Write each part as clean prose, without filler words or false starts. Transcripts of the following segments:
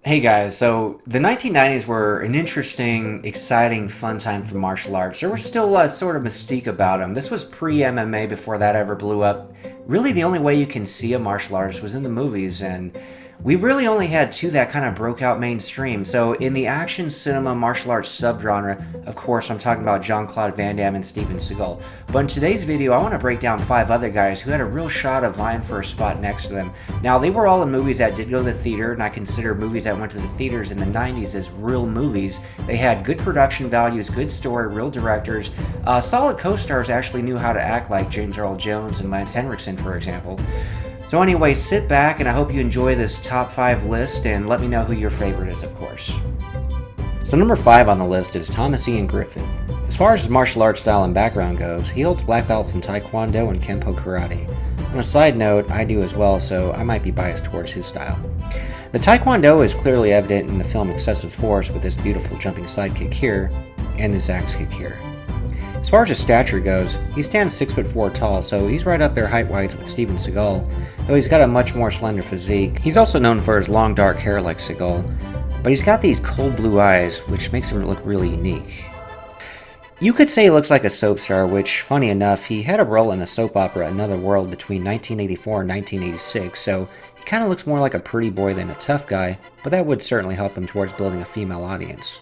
Hey guys, so the 1990s were an interesting, exciting, fun time for martial arts. There was still a sort of mystique about them. This was pre-MMA before that ever blew up. Really, the only way you can see a martial artist was in the movies, and we really only had two that kind of broke out mainstream. So in the action cinema martial arts subgenre, of course, I'm talking about Jean-Claude Van Damme and Steven Seagal. But in today's video, I want to break down five other guys who had a real shot of vying for a spot next to them. Now, they were all in movies that did go to the theater, and I consider movies that went to the theaters in the 90s as real movies. They had good production values, good story, real directors. Solid co-stars actually knew how to act, like James Earl Jones and Lance Henriksen, for example. So anyway, sit back and I hope you enjoy this top 5 list and let me know who your favorite is, of course. So number 5 on the list is Thomas Ian Griffith. As far as his martial arts style and background goes, he holds black belts in Taekwondo and Kenpo karate. On a side note, I do as well, so I might be biased towards his style. The Taekwondo is clearly evident in the film Excessive Force with this beautiful jumping side kick here and this axe kick here. As far as his stature goes, he stands 6'4" tall, so he's right up there height-wise with Steven Seagal, though he's got a much more slender physique. He's also known for his long dark hair like Seagal, but he's got these cold blue eyes, which makes him look really unique. You could say he looks like a soap star, which, funny enough, he had a role in the soap opera Another World between 1984 and 1986, so he kind of looks more like a pretty boy than a tough guy, but that would certainly help him towards building a female audience.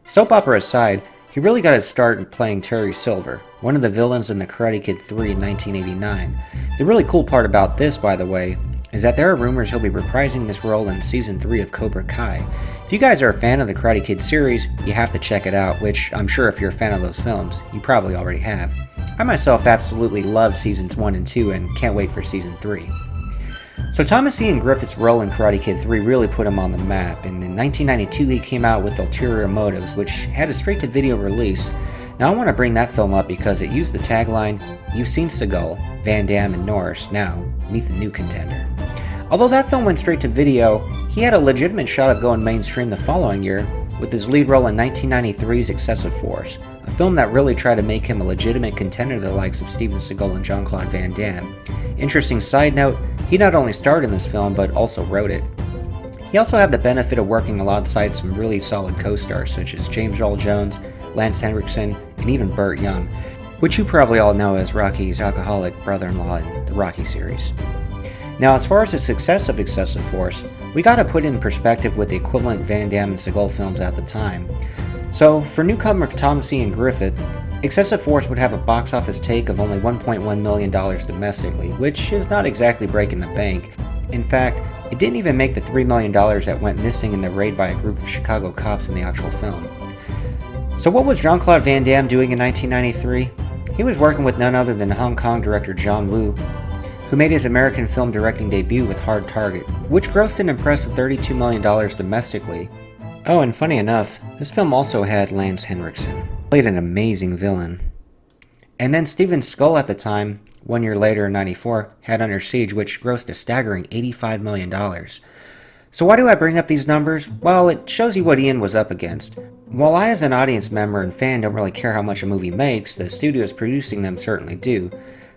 Soap opera aside, he really got his start in playing Terry Silver, one of the villains in The Karate Kid 3 in 1989. The really cool part about this, by the way, is that there are rumors he'll be reprising this role in Season 3 of Cobra Kai. If you guys are a fan of the Karate Kid series, you have to check it out, which I'm sure if you're a fan of those films, you probably already have. I myself absolutely love Seasons 1 and 2 and can't wait for Season 3. So Thomas Ian Griffith's role in Karate Kid 3 really put him on the map, and in 1992 he came out with Ulterior Motives, which had a straight-to-video release. Now I want to bring that film up because it used the tagline, "You've seen Seagal, Van Damme, and Norris, now meet the new contender." Although that film went straight to video, he had a legitimate shot of going mainstream the following year with his lead role in 1993's Excessive Force, a film that really tried to make him a legitimate contender to the likes of Steven Seagal and Jean-Claude Van Damme. Interesting side note, he not only starred in this film but also wrote it. He also had the benefit of working alongside some really solid co-stars such as James Earl Jones, Lance Henriksen, and even Burt Young, which you probably all know as Rocky's alcoholic brother-in-law in the Rocky series. Now, as far as the success of Excessive Force, we gotta put it in perspective with the equivalent Van Damme and Seagal films at the time. So, for newcomer Thomas Ian Griffith, Excessive Force would have a box office take of only $1.1 million domestically, which is not exactly breaking the bank. In fact, it didn't even make the $3 million that went missing in the raid by a group of Chicago cops in the actual film. So what was Jean-Claude Van Damme doing in 1993? He was working with none other than Hong Kong director John Woo, who made his American film directing debut with Hard Target, which grossed an impressive $32 million domestically. Oh, and funny enough, this film also had Lance Henriksen, played an amazing villain. And then Steven Seagal at the time, 1 year later in 94, had Under Siege, which grossed a staggering $85 million. So why do I bring up these numbers? Well, it shows you what Ian was up against. While I as an audience member and fan don't really care how much a movie makes, the studios producing them certainly do,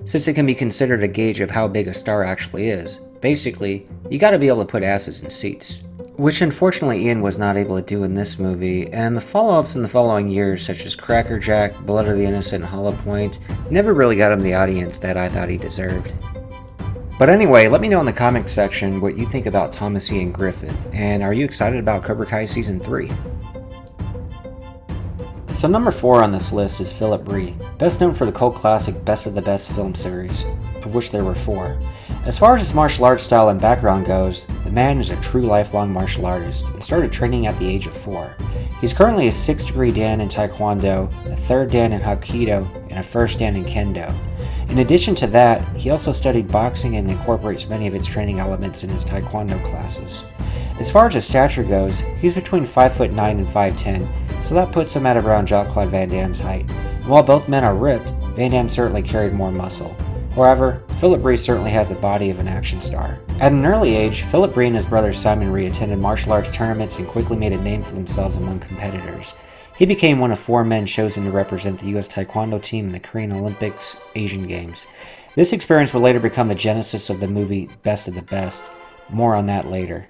since it can be considered a gauge of how big a star actually is. Basically, you gotta be able to put asses in seats. Which unfortunately Ian was not able to do in this movie, and the follow-ups in the following years such as Cracker Jack, Blood of the Innocent, and Hollow Point never really got him the audience that I thought he deserved. But anyway, let me know in the comment section what you think about Thomas Ian Griffith, and are you excited about Cobra Kai Season 3? So number 4 on this list is Philip Rhee, best known for the cult classic Best of the Best film series, of which there were 4. As far as his martial arts style and background goes, the man is a true lifelong martial artist and started training at the age of 4. He's currently a 6th degree Dan in Taekwondo, a 3rd Dan in Hapkido, and a 1st Dan in Kendo. In addition to that, he also studied boxing and incorporates many of its training elements in his Taekwondo classes. As far as his stature goes, he's between 5'9" and 5'10", so that puts him at around Jean-Claude Van Damme's height. And while both men are ripped, Van Damme certainly carried more muscle. However, Philip Rhee certainly has the body of an action star. At an early age, Philip Rhee and his brother Simon Rhee attended martial arts tournaments and quickly made a name for themselves among competitors. He became one of 4 men chosen to represent the U.S. Taekwondo team in the Korean Olympics Asian Games. This experience would later become the genesis of the movie Best of the Best. More on that later.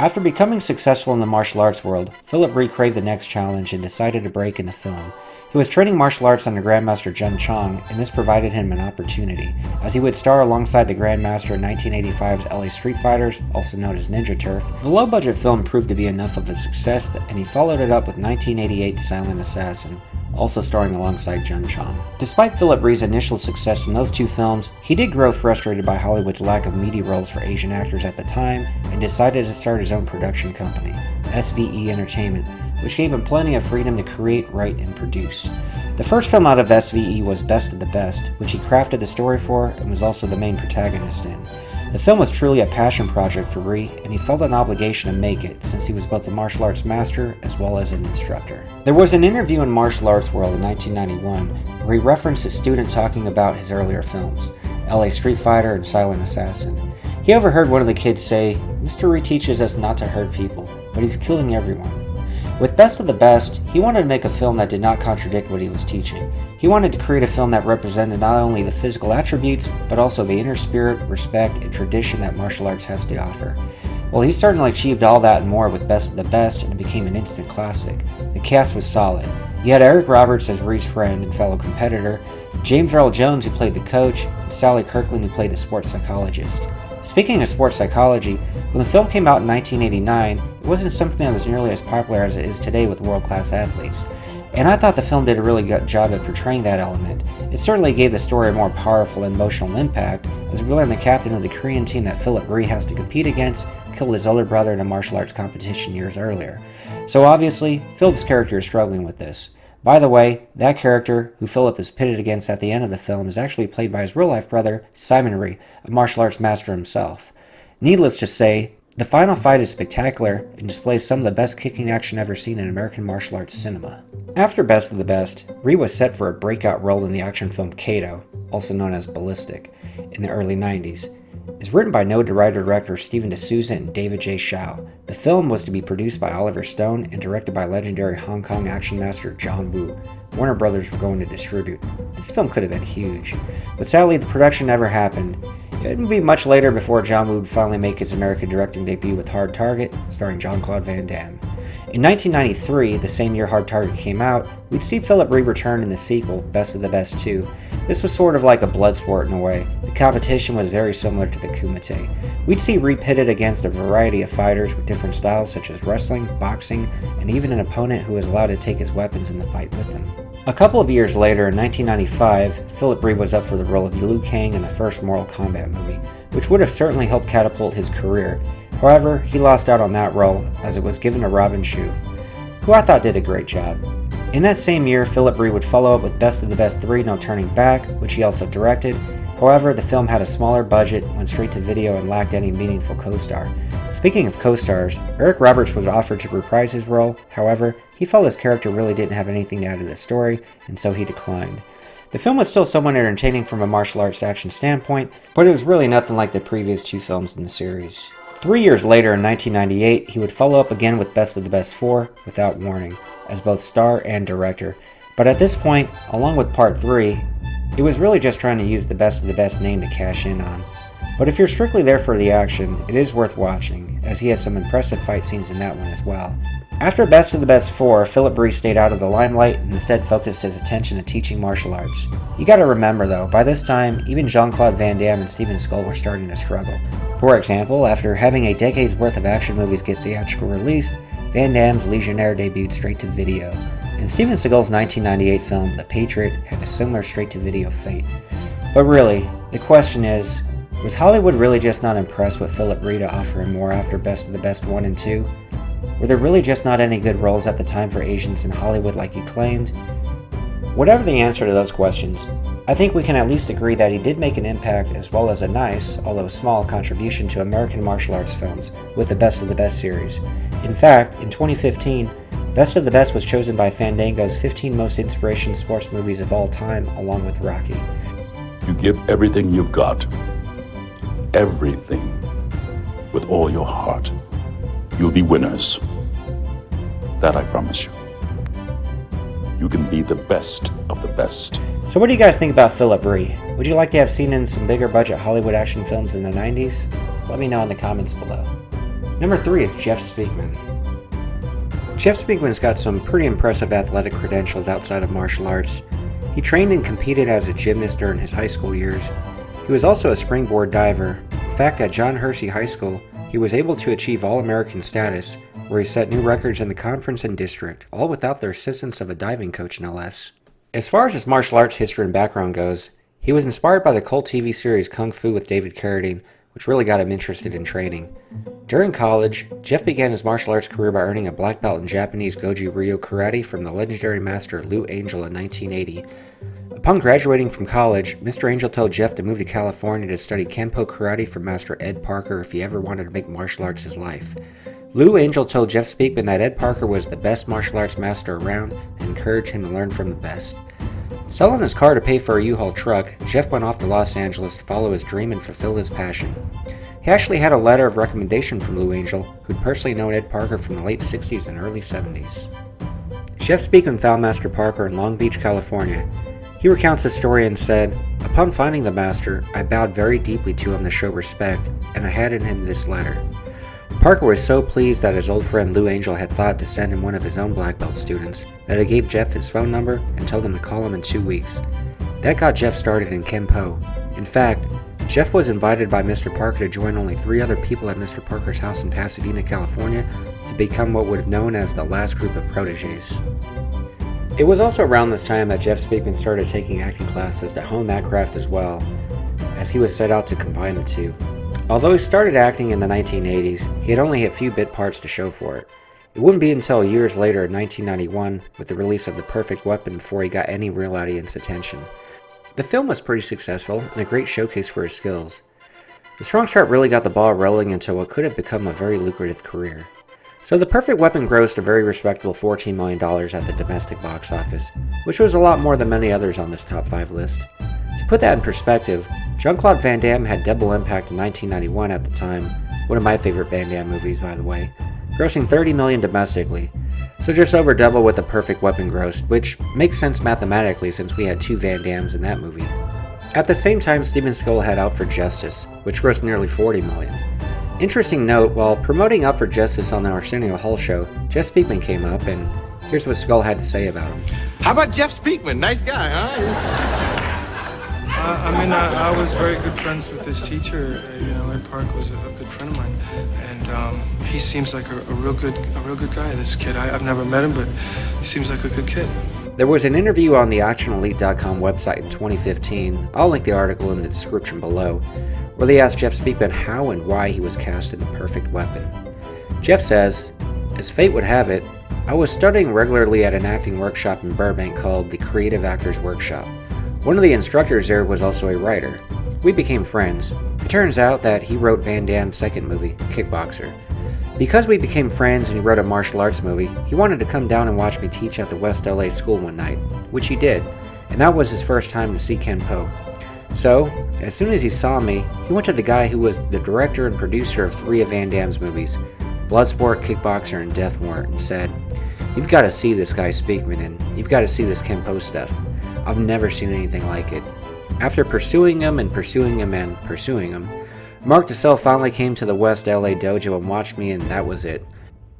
After becoming successful in the martial arts world, Philip Rhee craved the next challenge and decided to break into film. He was training martial arts under Grandmaster Jun Chong, and this provided him an opportunity, as he would star alongside the Grandmaster in 1985's LA Street Fighters, also known as Ninja Turf. The low-budget film proved to be enough of a success, and he followed it up with 1988's Silent Assassin, also starring alongside Jun Chong. Despite Philip Rhee's initial success in those two films, he did grow frustrated by Hollywood's lack of meaty roles for Asian actors at the time, and decided to start his own production company, SVE Entertainment, which gave him plenty of freedom to create, write, and produce. The first film out of SVE was Best of the Best, which he crafted the story for and was also the main protagonist in. The film was truly a passion project for Rhee, and he felt an obligation to make it, since he was both a martial arts master as well as an instructor. There was an interview in Martial Arts World in 1991 where he referenced his student talking about his earlier films, LA Street Fighter and Silent Assassin. He overheard one of the kids say, "Mr. Rhee teaches us not to hurt people, but he's killing everyone." With Best of the Best, he wanted to make a film that did not contradict what he was teaching. He wanted to create a film that represented not only the physical attributes, but also the inner spirit, respect, and tradition that martial arts has to offer. Well, he certainly achieved all that and more with Best of the Best, and it became an instant classic. The cast was solid. You had Eric Roberts as Rhee's friend and fellow competitor, James Earl Jones who played the coach, and Sally Kirkland who played the sports psychologist. Speaking of sports psychology, when the film came out in 1989, it wasn't something that was nearly as popular as it is today with world-class athletes. And I thought the film did a really good job at portraying that element. It certainly gave the story a more powerful emotional impact, as we learned the captain of the Korean team that Philip Rhee has to compete against killed his older brother in a martial arts competition years earlier. So obviously, Philip's character is struggling with this. By the way, that character, who Philip is pitted against at the end of the film, is actually played by his real-life brother, Simon Rhee, a martial arts master himself. Needless to say, the final fight is spectacular and displays some of the best kicking action ever seen in American martial arts cinema. After Best of the Best, Rhee was set for a breakout role in the action film Kato, also known as Ballistic, in the early 90s. It's written by noted writer-director Steven D'Souza and David J. Shao. The film was to be produced by Oliver Stone and directed by legendary Hong Kong action master John Woo. Warner Brothers were going to distribute. This film could have been huge, but sadly the production never happened. It would be much later before John Woo would finally make his American directing debut with Hard Target, starring Jean-Claude Van Damme. In 1993, the same year Hard Target came out, we'd see Philip Rhee return in the sequel, Best of the Best 2. This was sort of like a blood sport in a way. The competition was very similar to the Kumite. We'd see Rhee pitted against a variety of fighters with different styles such as wrestling, boxing, and even an opponent who was allowed to take his weapons in the fight with him. A couple of years later, in 1995, Philip Rhee was up for the role of Liu Kang in the first Mortal Kombat movie, which would have certainly helped catapult his career. However, he lost out on that role as it was given to Robin Shou, who I thought did a great job. In that same year, Philip Rhee would follow up with Best of the Best 3 No Turning Back, which he also directed. However, the film had a smaller budget, went straight to video, and lacked any meaningful co-star. Speaking of co-stars, Eric Roberts was offered to reprise his role. However, he felt his character really didn't have anything to add to the story, and so he declined. The film was still somewhat entertaining from a martial arts action standpoint, but it was really nothing like the previous two films in the series. 3 years later, in 1998, he would follow up again with Best of the Best 4, Without Warning, as both star and director. But at this point, along with Part 3, it was really just trying to use the Best of the Best name to cash in on. But if you're strictly there for the action, it is worth watching, as he has some impressive fight scenes in that one as well. After Best of the Best 4, Philip Rhee stayed out of the limelight and instead focused his attention to teaching martial arts. You gotta remember though, by this time, even Jean-Claude Van Damme and Steven Seagal were starting to struggle. For example, after having a decade's worth of action movies get theatrical release, Van Damme's Legionnaire debuted straight to video, and Steven Seagal's 1998 film The Patriot had a similar straight to video fate. But really, the question is, was Hollywood really just not impressed with Philip Rhee to offer him more after Best of the Best 1 and 2? Were there really just not any good roles at the time for Asians in Hollywood like he claimed? Whatever the answer to those questions, I think we can at least agree that he did make an impact as well as a nice, although small, contribution to American martial arts films with the Best of the Best series. In fact, in 2015, Best of the Best was chosen by Fandango's 15 most inspirational sports movies of all time, along with Rocky. You give everything you've got, everything, with all your heart. You'll be winners. That I promise you. You can be the best of the best. So what do you guys think about Philip Rhee? Would you like to have seen in some bigger budget Hollywood action films in the 90s? Let me know in the comments below. Number 3 is Jeff Speakman. Jeff Speakman's got some pretty impressive athletic credentials outside of martial arts. He trained and competed as a gymnast during his high school years. He was also a springboard diver. In fact, at John Hersey High School, he was able to achieve All-American status, where he set new records in the conference and district, all without the assistance of a diving coach no less. As far as his martial arts history and background goes, he was inspired by the cult TV series Kung Fu with David Carradine, which really got him interested in training. During college, Jeff began his martial arts career by earning a black belt in Japanese Goju Ryu karate from the legendary master Lou Angel in 1980. Upon graduating from college, Mr. Angel told Jeff to move to California to study Kenpo karate from Master Ed Parker if he ever wanted to make martial arts his life. Lou Angel told Jeff Speakman that Ed Parker was the best martial arts master around and encouraged him to learn from the best. Selling his car to pay for a U-Haul truck, Jeff went off to Los Angeles to follow his dream and fulfill his passion. He actually had a letter of recommendation from Lou Angel, who'd personally known Ed Parker from the late 60s and early 70s. Jeff Speakman found Master Parker in Long Beach, California. He recounts his story and said, "Upon finding the master, I bowed very deeply to him to show respect, and I handed him this letter." Parker was so pleased that his old friend Lou Angel had thought to send him one of his own black belt students that he gave Jeff his phone number and told him to call him in 2 weeks. That got Jeff started in Kenpo. In fact, Jeff was invited by Mr. Parker to join only 3 other people at Mr. Parker's house in Pasadena, California, to become what would have known as the last group of proteges. It was also around this time that Jeff Speakman started taking acting classes to hone that craft as well, as he was set out to combine the two. Although he started acting in the 1980s, he had only a few bit parts to show for it. It wouldn't be until years later in 1991, with the release of The Perfect Weapon, before he got any real audience attention. The film was pretty successful and a great showcase for his skills. The strong start really got the ball rolling into what could have become a very lucrative career. So The Perfect Weapon grossed a very respectable $14 million at the domestic box office, which was a lot more than many others on this top 5 list. To put that in perspective, Jean-Claude Van Damme had double impact in 1991 at the time, one of my favorite Van Damme movies by the way, grossing $30 million domestically, so just over double what The Perfect Weapon grossed, which makes sense mathematically since we had 2 Van Dammes in that movie. At the same time, Steven Seagal had Out for Justice, which grossed nearly $40 million. Interesting note, while promoting Out for Justice on the Arsenio Hall show, Jeff Speakman came up, and here's what Seagal had to say about him. How about Jeff Speakman? Nice guy, huh? I was very good friends with his teacher. Ed Park was a good friend of mine, and he seems like a real good guy. This kid, I've never met him, but he seems like a good kid. There was an interview on the ActionElite.com website in 2015. I'll link the article in the description below, where they asked Jeff Speakman how and why he was cast in The Perfect Weapon. Jeff says, "As fate would have it, I was studying regularly at an acting workshop in Burbank called the Creative Actors Workshop. One of the instructors there was also a writer. We became friends. It turns out that he wrote Van Damme's second movie, Kickboxer. Because we became friends and he wrote a martial arts movie, he wanted to come down and watch me teach at the West LA school one night, which he did, and that was his first time to see Kenpo. So, as soon as he saw me, he went to the guy who was the director and producer of 3 of Van Damme's movies, Bloodsport, Kickboxer, and Death Warrant, and said, 'You've got to see this guy Speakman, and you've got to see this Kenpo stuff. I've never seen anything like it.' After pursuing him, Mark DeSalle finally came to the West LA dojo and watched me, and that was it.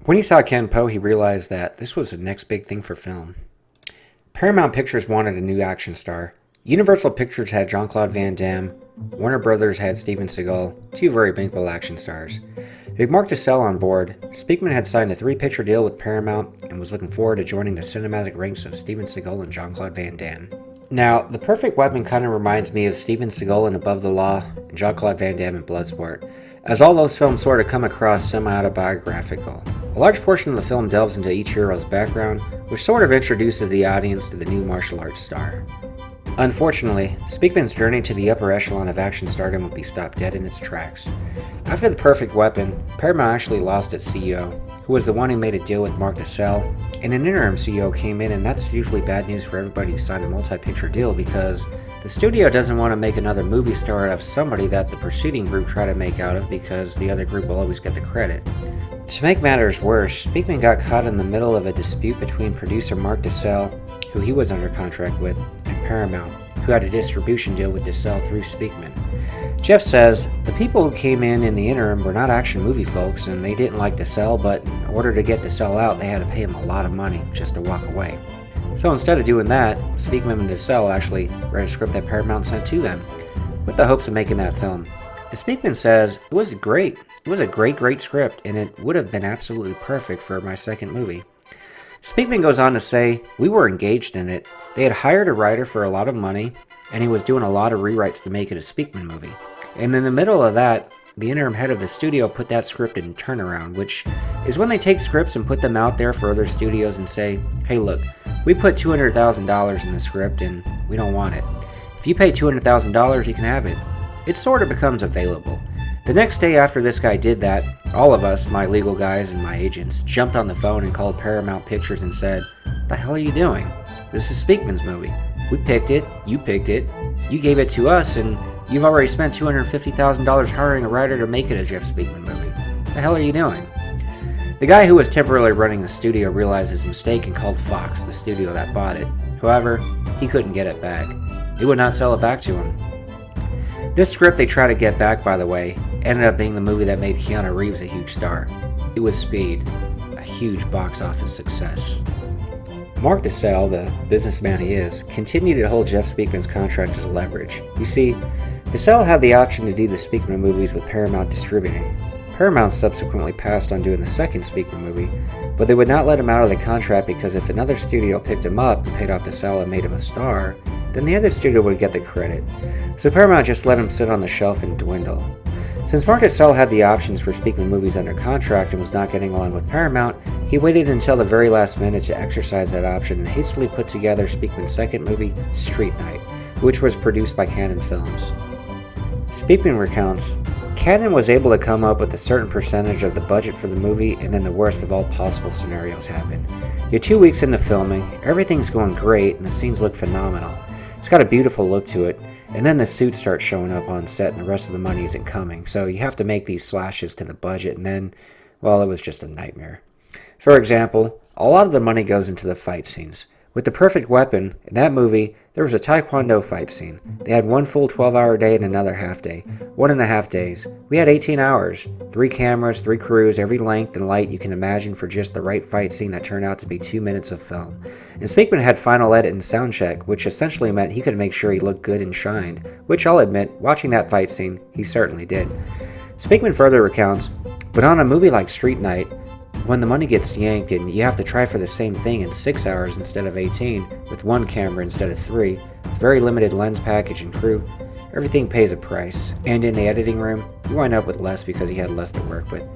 When he saw Kenpo, he realized that this was the next big thing for film. Paramount Pictures wanted a new action star. Universal Pictures had Jean-Claude Van Damme. Warner Brothers had Steven Seagal, 2 very bankable action stars. With Mark DeSalle on board, Speakman had signed a 3-picture deal with Paramount and was looking forward to joining the cinematic ranks of Steven Seagal and Jean-Claude Van Damme. Now, The Perfect Weapon kind of reminds me of Steven Seagal in Above the Law and Jean-Claude Van Damme in Bloodsport, as all those films sort of come across semi-autobiographical. A large portion of the film delves into each hero's background, which sort of introduces the audience to the new martial arts star. Unfortunately, Speakman's journey to the upper echelon of action stardom would be stopped dead in its tracks. After The Perfect Weapon, Paramount actually lost its CEO, who was the one who made a deal with Mark DeSalle, and an interim CEO came in, and that's usually bad news for everybody who signed a multi-picture deal because the studio doesn't want to make another movie star out of somebody that the preceding group tried to make out of because the other group will always get the credit. To make matters worse, Speakman got caught in the middle of a dispute between producer Mark DeSalle, who he was under contract with, and Paramount, who had a distribution deal with DeSalle through Speakman. Jeff says, the people who came in the interim were not action movie folks, and they didn't like to sell, but in order to get to sell out, they had to pay him a lot of money just to walk away. So instead of doing that, Speakman and DeSalle actually read a script that Paramount sent to them, with the hopes of making that film. And Speakman says, it was great. It was a great script, and it would have been absolutely perfect for my second movie. Speakman goes on to say, we were engaged in it. They had hired a writer for a lot of money, and he was doing a lot of rewrites to make it a Speakman movie. And in the middle of that, the interim head of the studio put that script in turnaround, which is when they take scripts and put them out there for other studios and say, hey look, we put $200,000 in the script and we don't want it. If you pay $200,000, you can have it. It sort of becomes available. The next day after this guy did that, all of us, my legal guys and my agents, jumped on the phone and called Paramount Pictures and said, the hell are you doing? This is Speakman's movie. We picked it, you gave it to us, and you've already spent $250,000 hiring a writer to make it a Jeff Speakman movie. The hell are you doing? The guy who was temporarily running the studio realized his mistake and called Fox, the studio that bought it. However, he couldn't get it back. He would not sell it back to him. This script they tried to get back, by the way, ended up being the movie that made Keanu Reeves a huge star. It was Speed, a huge box office success. Mark DeSalle, the businessman he is, continued to hold Jeff Speakman's contract as leverage. You see, DeSalle had the option to do the Speakman movies with Paramount distributing. Paramount subsequently passed on doing the second Speakman movie, but they would not let him out of the contract because if another studio picked him up and paid off DeSalle and made him a star, then the other studio would get the credit. So Paramount just let him sit on the shelf and dwindle. Since Mark DeSalle had the options for Speakman movies under contract and was not getting along with Paramount, he waited until the very last minute to exercise that option and hastily put together Speakman's second movie, Street Night, which was produced by Canon Films. Speakman recounts, Canon was able to come up with a certain percentage of the budget for the movie, and then the worst of all possible scenarios happened. You're 2 weeks into filming, everything's going great, and the scenes look phenomenal. It's got a beautiful look to it, and then the suits start showing up on set and the rest of the money isn't coming, so you have to make these slashes to the budget, and then, well, it was just a nightmare. For example, a lot of the money goes into the fight scenes. With The Perfect Weapon, in that movie, there was a Taekwondo fight scene. They had one full 12-hour day and another half day. 1.5 days. We had 18 hours. 3 cameras, 3 crews, every length and light you can imagine for just the right fight scene that turned out to be 2 minutes of film. And Speakman had final edit and sound check, which essentially meant he could make sure he looked good and shined, which I'll admit, watching that fight scene, he certainly did. Speakman further recounts, but on a movie like Street Night, when the money gets yanked and you have to try for the same thing in 6 hours instead of 18, with 1 camera instead of 3, very limited lens package and crew, everything pays a price. And in the editing room, you wind up with less because he had less to work with.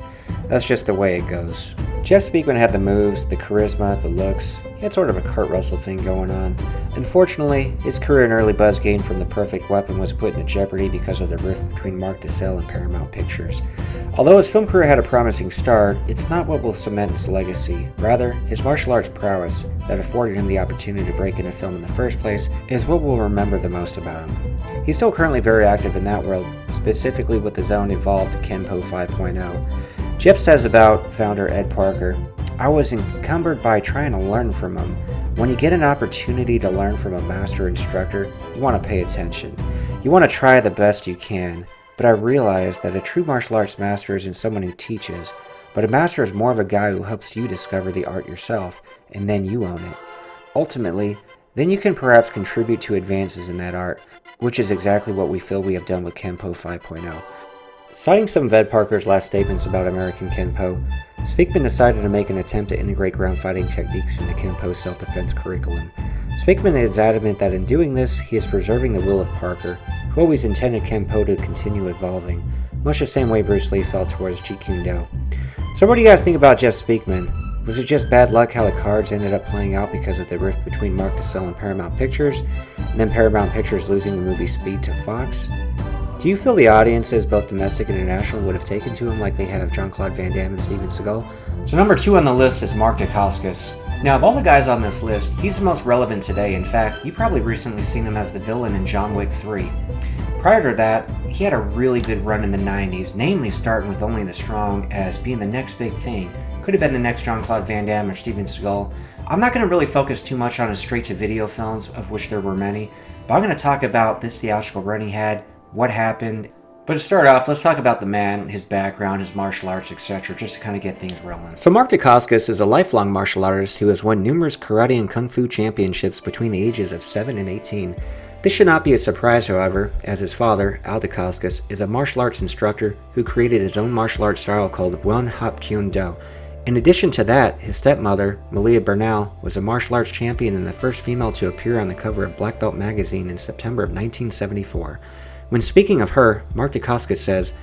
That's just the way it goes. Jeff Speakman had the moves, the charisma, the looks. He had sort of a Kurt Russell thing going on. Unfortunately, his career and early buzz gained from The Perfect Weapon was put into jeopardy because of the rift between Mark DeSalle and Paramount Pictures. Although his film career had a promising start, it's not what will cement his legacy. Rather, his martial arts prowess that afforded him the opportunity to break into film in the first place is what we'll remember the most about him. He's still currently very active in that world, specifically with his own evolved Kenpo 5.0. Jeff says about founder Ed Parker, I was encumbered by trying to learn from him. When you get an opportunity to learn from a master instructor, you want to pay attention. You want to try the best you can. But I realized that a true martial arts master isn't someone who teaches, but a master is more of a guy who helps you discover the art yourself, and then you own it. Ultimately, then you can perhaps contribute to advances in that art, which is exactly what we feel we have done with Kenpo 5.0. Citing some of Ed Parker's last statements about American Kenpo, Speakman decided to make an attempt to integrate ground fighting techniques into Kenpo's self-defense curriculum. Speakman is adamant that in doing this, he is preserving the will of Parker, who always intended Kenpo to continue evolving, much the same way Bruce Lee felt towards Jeet Kune Do. So what do you guys think about Jeff Speakman? Was it just bad luck how the cards ended up playing out because of the rift between Mark DeSalle and Paramount Pictures, and then Paramount Pictures losing the movie Speed to Fox? Do you feel the audiences, both domestic and international, would have taken to him like they have Jean-Claude Van Damme and Steven Seagal? So number 2 on the list is Mark Dacascos. Now, of all the guys on this list, he's the most relevant today. In fact, you probably recently seen him as the villain in John Wick 3. Prior to that, he had a really good run in the 90s, namely starting with Only the Strong as being the next big thing. Could have been the next Jean-Claude Van Damme or Steven Seagal. I'm not going to really focus too much on his straight-to-video films, of which there were many, but I'm going to talk about this theatrical run he had, what happened, But to start off, let's talk about the man, his background, his martial arts, etc., just to kind of get things rolling. So Mark Dacascos is a lifelong martial artist who has won numerous karate and kung fu championships between the ages of 7 and 18. This should not be a surprise, however, as his father, Al Dacascos, is a martial arts instructor who created his own martial arts style called Won Hop Kune Do. In addition to that, his stepmother, Malia Bernal, was a martial arts champion and the first female to appear on the cover of Black Belt magazine in September of 1974. When speaking of her, Mark Dacascos says,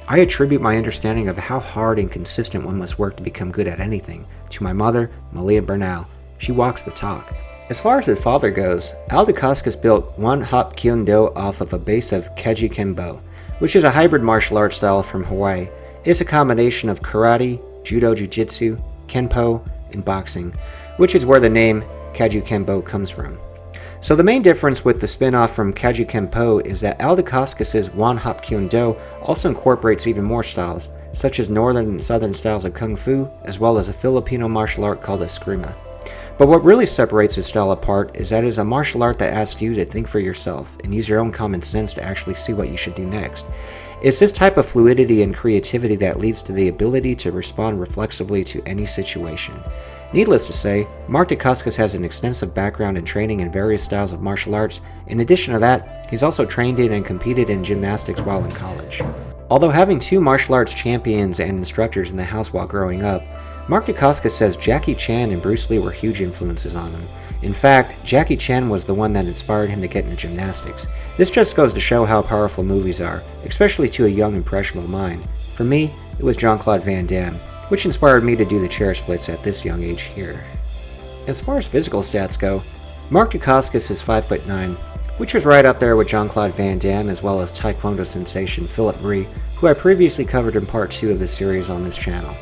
"I attribute my understanding of how hard and consistent one must work to become good at anything to my mother, Malia Bernal. She walks the talk." As far as his father goes, Al Dacascos built Won Hop Kune Do off of a base of Keiji Kenpo, which is a hybrid martial arts style from Hawaii. It's a combination of karate, judo, jiu-jitsu, kenpo, and boxing, which is where the name Keiji Kenpo comes from. So the main difference with the spin-off from Keiji Kenpo is that Al Dacascos' Won Hop Kune Do also incorporates even more styles, such as northern and southern styles of kung fu, as well as a Filipino martial art called eskrima. But what really separates his style apart is that it is a martial art that asks you to think for yourself and use your own common sense to actually see what you should do next. It's this type of fluidity and creativity that leads to the ability to respond reflexively to any situation. Needless to say, Mark Dacascos has an extensive background in training in various styles of martial arts. In addition to that, he's also trained in and competed in gymnastics while in college. Although having two martial arts champions and instructors in the house while growing up, Mark Dacascos says Jackie Chan and Bruce Lee were huge influences on him. In fact, Jackie Chan was the one that inspired him to get into gymnastics. This just goes to show how powerful movies are, especially to a young, impressionable mind. For me, it was Jean-Claude Van Damme, which inspired me to do the chair splits at this young age here. As far as physical stats go, Mark Dacascos is 5'9", which is right up there with Jean-Claude Van Damme as well as Taekwondo sensation Philip Rhee, who I previously covered in part 2 of this series on this channel.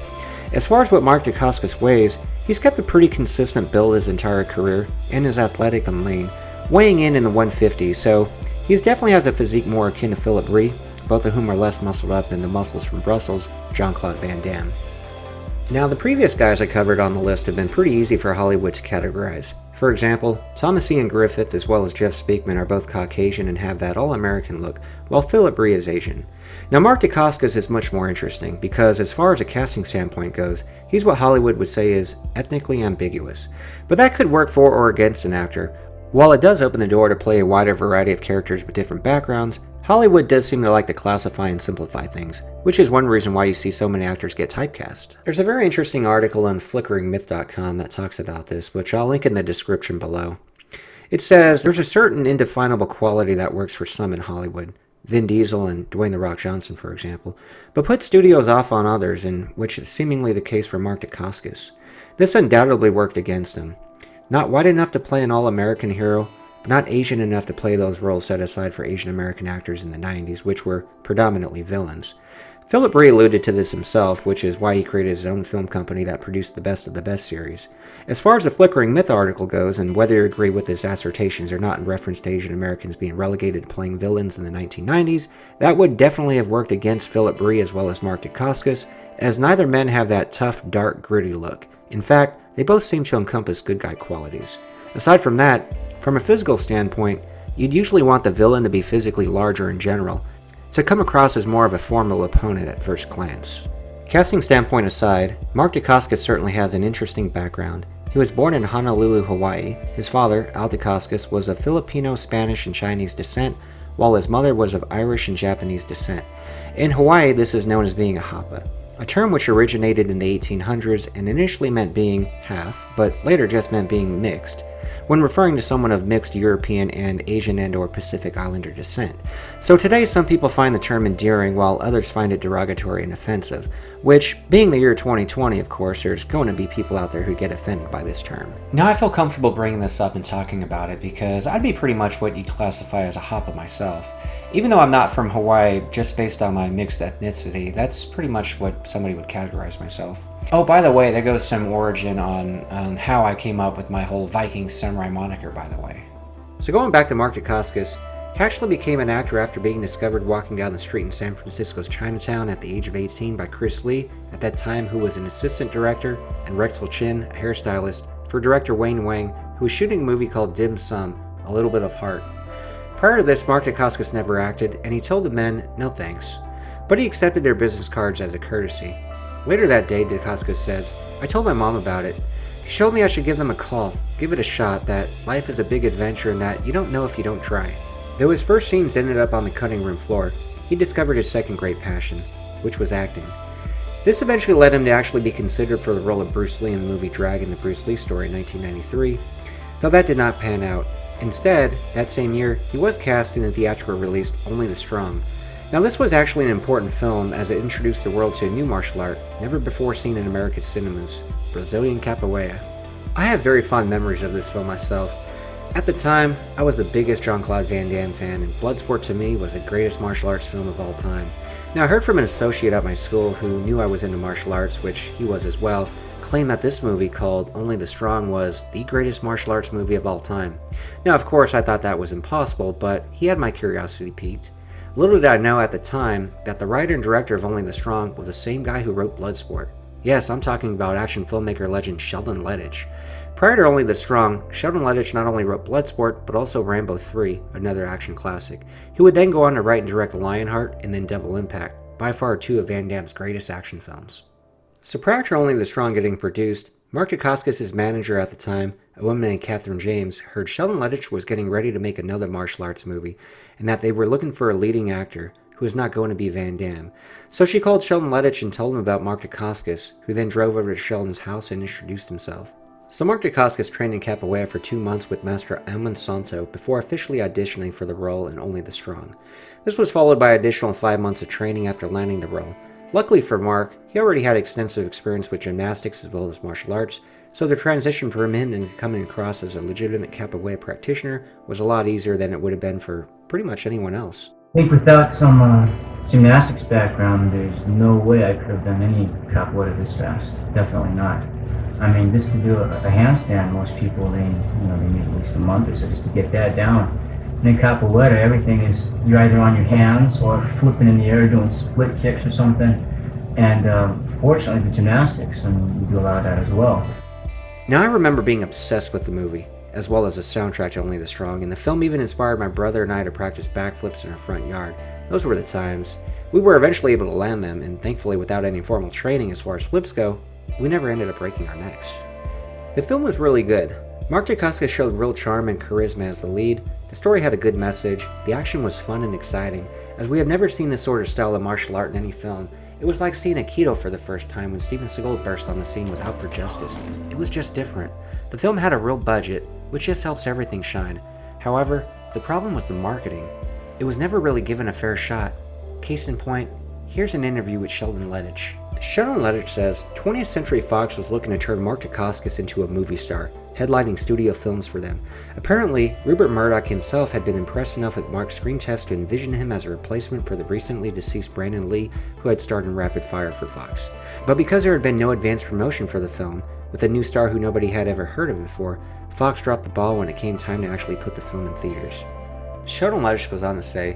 As far as what Mark Dacascos weighs, he's kept a pretty consistent build his entire career and is athletic and lean, weighing in the 150s, so he definitely has a physique more akin to Philip Rhee, both of whom are less muscled up than the muscles from Brussels, Jean-Claude Van Damme. Now, the previous guys I covered on the list have been pretty easy for Hollywood to categorize. For example, Thomas Ian Griffith as well as Jeff Speakman are both Caucasian and have that all-American look, while Philip Rhee is Asian. Now, Mark Dacascos is much more interesting because as far as a casting standpoint goes, he's what Hollywood would say is ethnically ambiguous. But that could work for or against an actor. While it does open the door to play a wider variety of characters with different backgrounds, Hollywood does seem to like to classify and simplify things, which is one reason why you see so many actors get typecast. There's a very interesting article on flickeringmyth.com that talks about this, which I'll link in the description below. It says, there's a certain indefinable quality that works for some in Hollywood, Vin Diesel and Dwayne "The Rock" Johnson, for example, but put studios off on others, in which is seemingly the case for Mark Dacascos. This undoubtedly worked against him. Not white enough to play an all-American hero, but not Asian enough to play those roles set aside for Asian American actors in the 90s, which were predominantly villains. Philip Rhee alluded to this himself, which is why he created his own film company that produced the Best of the Best series. As far as the Flickering Myth article goes, and whether you agree with his assertions or not in reference to Asian Americans being relegated to playing villains in the 1990s, that would definitely have worked against Philip Rhee as well as Mark Dacascos, as neither men have that tough, dark, gritty look. In fact, they both seem to encompass good guy qualities. Aside from that, from a physical standpoint, you'd usually want the villain to be physically larger in general, to come across as more of a formidable opponent at first glance. Casting standpoint aside, Mark Dacascos certainly has an interesting background. He was born in Honolulu, Hawaii. His father, Al Dacascos, was of Filipino, Spanish, and Chinese descent, while his mother was of Irish and Japanese descent. In Hawaii, this is known as being a hapa, a term which originated in the 1800s and initially meant being half, but later just meant being mixed, when referring to someone of mixed European and Asian and/or Pacific Islander descent. So today some people find the term endearing while others find it derogatory and offensive, which, being the year 2020 of course, there's going to be people out there who get offended by this term. Now I feel comfortable bringing this up and talking about it because I'd be pretty much what you'd classify as a hapa myself. Even though I'm not from Hawaii, just based on my mixed ethnicity, that's pretty much what somebody would categorize myself. Oh, by the way, there goes some origin on how I came up with my whole Viking samurai moniker, by the way. So going back to Mark Dacascos, he actually became an actor after being discovered walking down the street in San Francisco's Chinatown at the age of 18 by Chris Lee, at that time who was an assistant director, and Rexel Chin, a hairstylist, for director Wayne Wang, who was shooting a movie called Dim Sum, A Little Bit of Heart. Prior to this, Mark Dacascos never acted, and he told the men no thanks. But he accepted their business cards as a courtesy. Later that day, Dacascos says, "I told my mom about it. She told me I should give them a call, give it a shot, that life is a big adventure and that you don't know if you don't try." Though his first scenes ended up on the cutting room floor, he discovered his second great passion, which was acting. This eventually led him to actually be considered for the role of Bruce Lee in the movie Dragon: The Bruce Lee Story in 1993, though that did not pan out. Instead, that same year, he was cast in the theatrical release Only the Strong. Now this was actually an important film as it introduced the world to a new martial art, never before seen in America's cinemas, Brazilian Capoeira. I have very fond memories of this film myself. At the time, I was the biggest Jean-Claude Van Damme fan, and Bloodsport to me was the greatest martial arts film of all time. Now I heard from an associate at my school who knew I was into martial arts, which he was as well, claim that this movie called Only the Strong was the greatest martial arts movie of all time. Now of course I thought that was impossible, but he had my curiosity piqued. Little did I know at the time that the writer and director of Only the Strong was the same guy who wrote Bloodsport. Yes, I'm talking about action filmmaker legend Sheldon Lettich. Prior to Only the Strong, Sheldon Lettich not only wrote Bloodsport, but also Rambo 3, another action classic. He would then go on to write and direct Lionheart and then Double Impact, by far two of Van Damme's greatest action films. So prior to Only the Strong getting produced, Mark Dacascos' manager at the time, a woman named Catherine James, heard Sheldon Lettich was getting ready to make another martial arts movie, and that they were looking for a leading actor who was not going to be Van Damme. So she called Sheldon Lettich and told him about Mark Dacascos, who then drove over to Sheldon's house and introduced himself. So Mark Dacascos trained in Capoeira for 2 months with Master Amon Santo before officially auditioning for the role in Only the Strong. This was followed by an additional 5 months of training after landing the role. Luckily for Mark, he already had extensive experience with gymnastics as well as martial arts, so the transition for him into coming across as a legitimate Capoeira practitioner was a lot easier than it would have been for pretty much anyone else. I think without some gymnastics background, there's no way I could have done any Capoeira this fast. Definitely not. I mean, just to do a handstand, most people, they need at least a month or so just to get that down. And in Capoeira, everything is, you're either on your hands or flipping in the air, doing split kicks or something. And fortunately, the gymnastics, and we do a lot of that as well. Now I remember being obsessed with the movie, as well as the soundtrack to Only the Strong, and the film even inspired my brother and I to practice backflips in our front yard. Those were the times. We were eventually able to land them, and thankfully without any formal training as far as flips go, we never ended up breaking our necks. The film was really good. Mark Dacascos showed real charm and charisma as the lead, the story had a good message, the action was fun and exciting. As we have never seen this sort of style of martial art in any film, it was like seeing Aikido for the first time when Steven Seagal burst on the scene with Out for Justice. It was just different. The film had a real budget, which just helps everything shine. However, the problem was the marketing. It was never really given a fair shot. Case in point, here's an interview with Sheldon Lettich. Sheldon Lettich says 20th Century Fox was looking to turn Mark Dacascos into a movie star, headlining studio films for them. Apparently, Rupert Murdoch himself had been impressed enough with Mark's screen test to envision him as a replacement for the recently deceased Brandon Lee, who had starred in Rapid Fire for Fox. But because there had been no advance promotion for the film, with a new star who nobody had ever heard of before, Fox dropped the ball when it came time to actually put the film in theaters. Sheldon Lettich goes on to say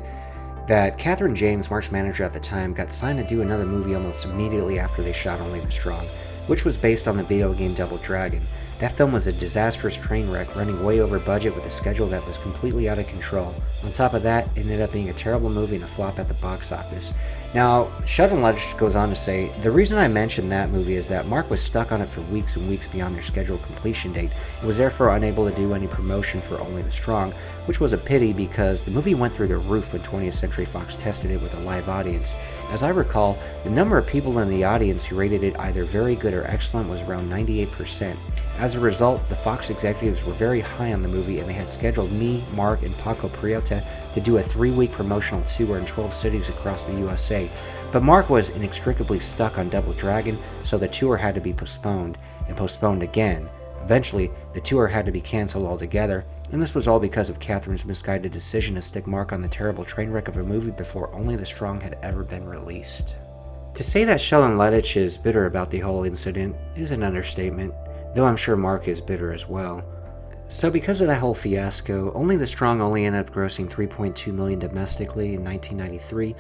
that Catherine James, Mark's manager at the time, got signed to do another movie almost immediately after they shot Only the Strong, which was based on the video game Double Dragon. That film was a disastrous train wreck, running way over budget with a schedule that was completely out of control. On top of that, it ended up being a terrible movie and a flop at the box office. Now, Sheldon Lettich goes on to say, the reason I mentioned that movie is that Mark was stuck on it for weeks and weeks beyond their scheduled completion date, and was therefore unable to do any promotion for Only the Strong, which was a pity because the movie went through the roof when 20th Century Fox tested it with a live audience. As I recall, the number of people in the audience who rated it either very good or excellent was around 98%. As a result, the Fox executives were very high on the movie, and they had scheduled me, Mark, and Paco Prieta to do a 3-week promotional tour in 12 cities across the USA. But Mark was inextricably stuck on Double Dragon, so the tour had to be postponed, and postponed again. Eventually, the tour had to be canceled altogether, and this was all because of Catherine's misguided decision to stick Mark on the terrible train wreck of a movie before Only the Strong had ever been released. To say that Sheldon Lettich is bitter about the whole incident is an understatement, though I'm sure Mark is bitter as well. So because of that whole fiasco, Only the Strong only ended up grossing $3.2 million domestically in 1993.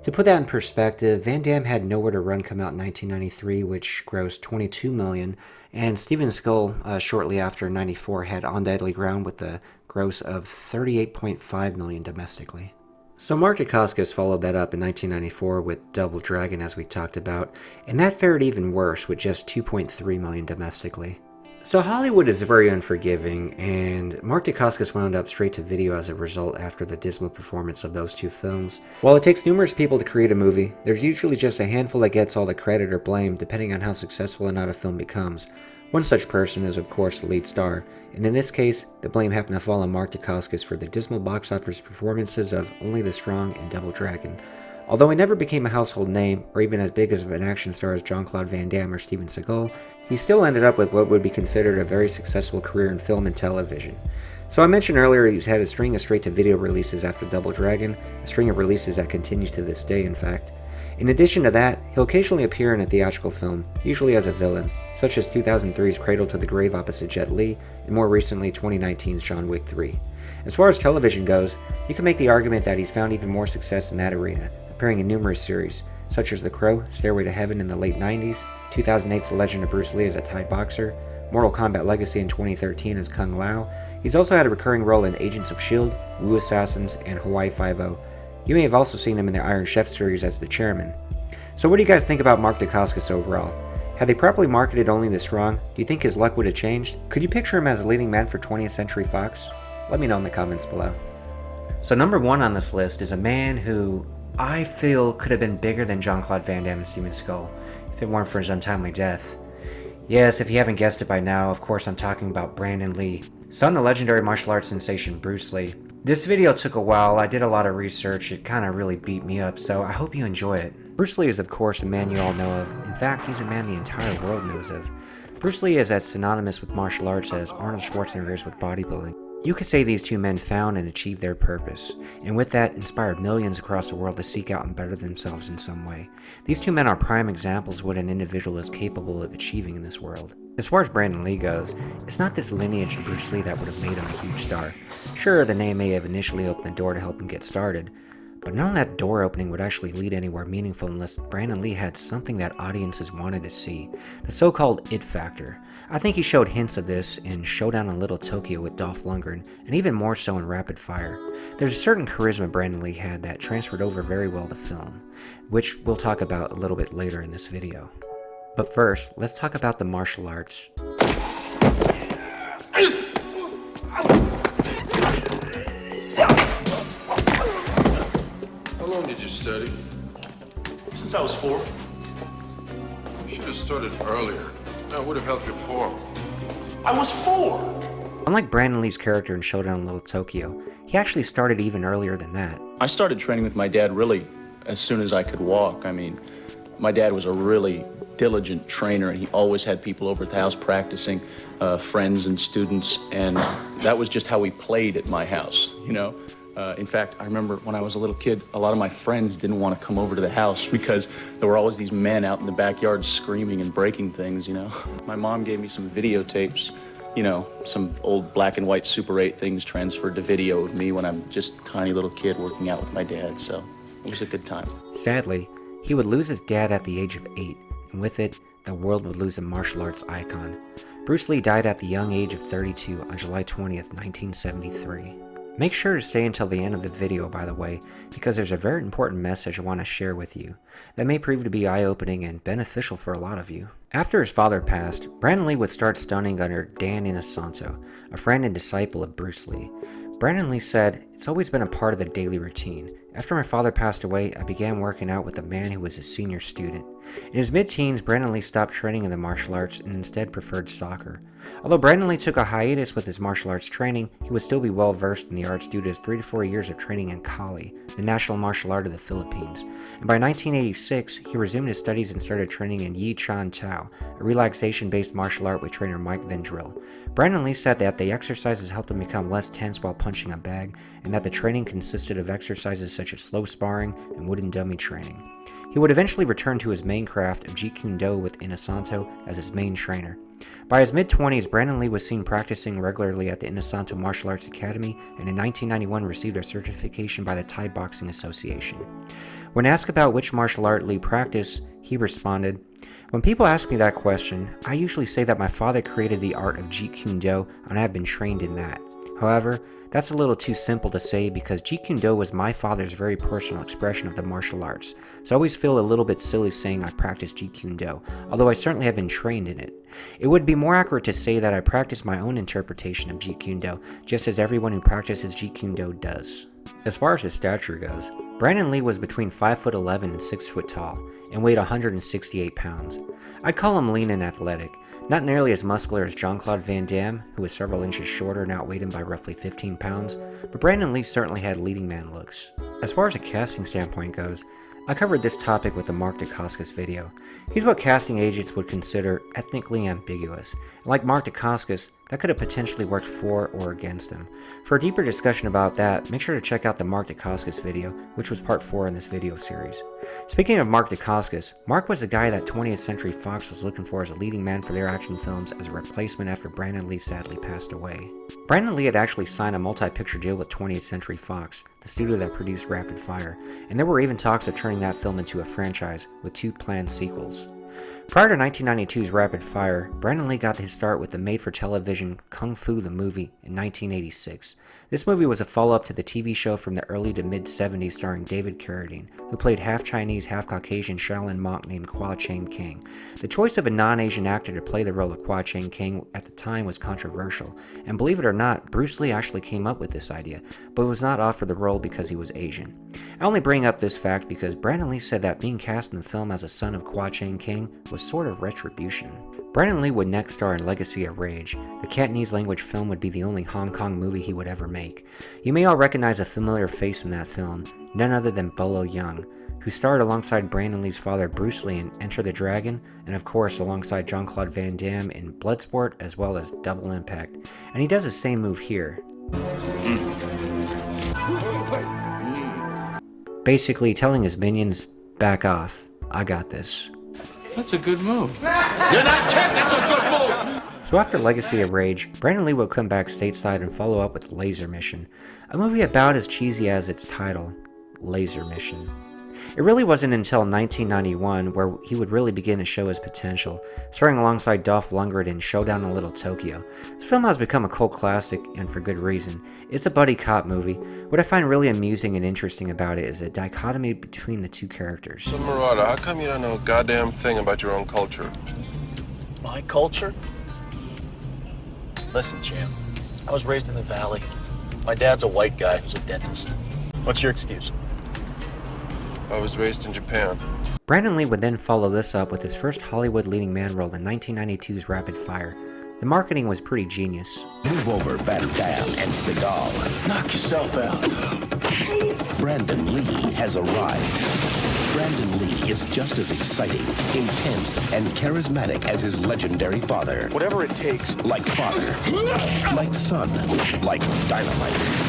To put that in perspective, Van Damme Had Nowhere to Run come out in 1993, which grossed $22 million, and Steven Seagal, shortly after 94, had On Deadly Ground with a gross of $38.5 million domestically. So Mark Dacascos followed that up in 1994 with Double Dragon, as we talked about, and that fared even worse with just $2.3 million domestically. So Hollywood is very unforgiving, and Mark Dacascos wound up straight to video as a result after the dismal performance of those two films. While it takes numerous people to create a movie, there's usually just a handful that gets all the credit or blame depending on how successful or not a film becomes. One such person is of course the lead star, and in this case, the blame happened to fall on Mark Dacascos for the dismal box office performances of Only the Strong and Double Dragon. Although he never became a household name, or even as big as an action star as Jean-Claude Van Damme or Steven Seagal, he still ended up with what would be considered a very successful career in film and television. So I mentioned earlier he's had a string of straight-to-video releases after Double Dragon, a string of releases that continues to this day in fact. In addition to that, he'll occasionally appear in a theatrical film, usually as a villain, such as 2003's Cradle to the Grave opposite Jet Li, and more recently 2019's John Wick 3. As far as television goes, you can make the argument that he's found even more success in that arena, appearing in numerous series, such as The Crow, Stairway to Heaven in the late 90s, 2008's The Legend of Bruce Lee as a Thai boxer, Mortal Kombat Legacy in 2013 as Kung Lao. He's also had a recurring role in Agents of S.H.I.E.L.D., Wu Assassins, and Hawaii Five-0. You may have also seen him in the Iron Chef series as the chairman. So what do you guys think about Mark Dacascos overall? Had they properly marketed Only the Strong, do you think his luck would have changed? Could you picture him as a leading man for 20th Century Fox? Let me know in the comments below. So number one on this list is a man who I feel could have been bigger than Jean-Claude Van Damme and Steven Seagal if it weren't for his untimely death. Yes, if you haven't guessed it by now, of course I'm talking about Brandon Lee, son of legendary martial arts sensation Bruce Lee. This video took a while, I did a lot of research, it kinda really beat me up, so I hope you enjoy it. Bruce Lee is of course a man you all know of, in fact he's a man the entire world knows of. Bruce Lee is as synonymous with martial arts as Arnold Schwarzenegger is with bodybuilding. You could say these two men found and achieved their purpose, and with that inspired millions across the world to seek out and better themselves in some way. These two men are prime examples of what an individual is capable of achieving in this world. As far as Brandon Lee goes, it's not this lineage to Bruce Lee that would have made him a huge star. Sure, the name may have initially opened the door to help him get started, but none of that door opening would actually lead anywhere meaningful unless Brandon Lee had something that audiences wanted to see, the so-called it factor. I think he showed hints of this in Showdown in Little Tokyo with Dolph Lundgren, and even more so in Rapid Fire. There's a certain charisma Brandon Lee had that transferred over very well to film, which we'll talk about a little bit later in this video. But first, let's talk about the martial arts. How long did you study? Since I was 4. You should have started earlier. That would have helped your form. I was 4! Unlike Brandon Lee's character in Showdown in Little Tokyo, he actually started even earlier than that. I started training with my dad really as soon as I could walk. I mean, my dad was a really diligent trainer, and he always had people over at the house practicing, friends and students, and that was just how we played at my house, you know? In fact, I remember when I was a little kid, a lot of my friends didn't want to come over to the house because there were always these men out in the backyard screaming and breaking things, you know? My mom gave me some videotapes, you know, some old black and white Super 8 things transferred to video of me when I'm just a tiny little kid working out with my dad, so it was a good time. Sadly, he would lose his dad at the age of 8, and with it, the world would lose a martial arts icon. Bruce Lee died at the young age of 32 on July 20th, 1973. Make sure to stay until the end of the video, by the way, because there's a very important message I want to share with you that may prove to be eye-opening and beneficial for a lot of you. After his father passed, Brandon Lee would start stunning under Dan Inosanto, a friend and disciple of Bruce Lee. Brandon Lee said, "It's always been a part of the daily routine. After my father passed away, I began working out with a man who was a senior student. In his mid-teens, Brandon Lee stopped training in the martial arts and instead preferred soccer. Although Brandon Lee took a hiatus with his martial arts training, he would still be well versed in the arts due to his 3 to 4 years of training in Kali, the national martial art of the Philippines. And by 1986, he resumed his studies and started training in Yi Chan Tao, a relaxation-based martial art with trainer Mike Vendrill. Brandon Lee said that the exercises helped him become less tense while punching a bag, and that the training consisted of exercises such as slow sparring and wooden dummy training. He would eventually return to his main craft of Jeet Kune Do with Inosanto as his main trainer. By his mid-20s, Brandon Lee was seen practicing regularly at the Inosanto Martial Arts Academy, and in 1991 received a certification by the Thai Boxing Association. When asked about which martial art Lee practiced, he responded, "When people ask me that question, I usually say that my father created the art of Jeet Kune Do, and I have been trained in that. However, that's a little too simple to say because Jeet Kune Do was my father's very personal expression of the martial arts, so I always feel a little bit silly saying I practice Jeet Kune Do, although I certainly have been trained in it. It would be more accurate to say that I practice my own interpretation of Jeet Kune Do, just as everyone who practices Jeet Kune Do does." As far as his stature goes, Brandon Lee was between 5'11" and 6 foot tall, and weighed 168 pounds. I'd call him lean and athletic. Not nearly as muscular as Jean-Claude Van Damme, who was several inches shorter and outweighed him by roughly 15 pounds, but Brandon Lee certainly had leading man looks. As far as a casting standpoint goes, I covered this topic with the Mark Dacascos video. He's what casting agents would consider ethnically ambiguous. And like Mark Dacascos, that could have potentially worked for or against him. For a deeper discussion about that, make sure to check out the Mark Dacascos video, which was part 4 in this video series. Speaking of Mark Dacascos, Mark was the guy that 20th Century Fox was looking for as a leading man for their action films as a replacement after Brandon Lee sadly passed away. Brandon Lee had actually signed a multi-picture deal with 20th Century Fox, the studio that produced Rapid Fire, and there were even talks of turning that film into a franchise, with 2 planned sequels. Prior to 1992's Rapid Fire, Brandon Lee got his start with the made-for-television Kung Fu the Movie in 1986. This movie was a follow-up to the TV show from the early to mid-70s starring David Carradine, who played half-Chinese, half-Caucasian Shaolin monk named Kwa Chang King. The choice of a non-Asian actor to play the role of Kwa Chang King at the time was controversial, and believe it or not, Bruce Lee actually came up with this idea, but was not offered the role because he was Asian. I only bring up this fact because Brandon Lee said that being cast in the film as a son of Kwa Chang King was sort of retribution. Brandon Lee would next star in Legacy of Rage. The Cantonese language film would be the only Hong Kong movie he would ever make. You may all recognize a familiar face in that film, none other than Bolo Young, who starred alongside Brandon Lee's father Bruce Lee in Enter the Dragon, and of course alongside Jean-Claude Van Damme in Bloodsport as well as Double Impact. And he does the same move here. Basically telling his minions, back off, I got this. That's a good move. You're not kidding, it's a good move! So after Legacy of Rage, Brandon Lee would come back stateside and follow up with Laser Mission, a movie about as cheesy as its title, Laser Mission. It really wasn't until 1991 where he would really begin to show his potential, starring alongside Dolph Lundgren in Showdown in Little Tokyo. This film has become a cult classic, and for good reason. It's a buddy cop movie. What I find really amusing and interesting about it is the dichotomy between the two characters. So, Murata, how come you don't know a goddamn thing about your own culture? My culture? Listen, champ. I was raised in the valley. My dad's a white guy who's a dentist. What's your excuse? I was raised in Japan. Brandon Lee would then follow this up with his first Hollywood leading man role in 1992's Rapid Fire. The marketing was pretty genius. Move over, Van Damme and Seagal. Knock yourself out. Brandon Lee has arrived. Brandon Lee is just as exciting, intense, and charismatic as his legendary father. Whatever it takes. Like father, like son, like dynamite.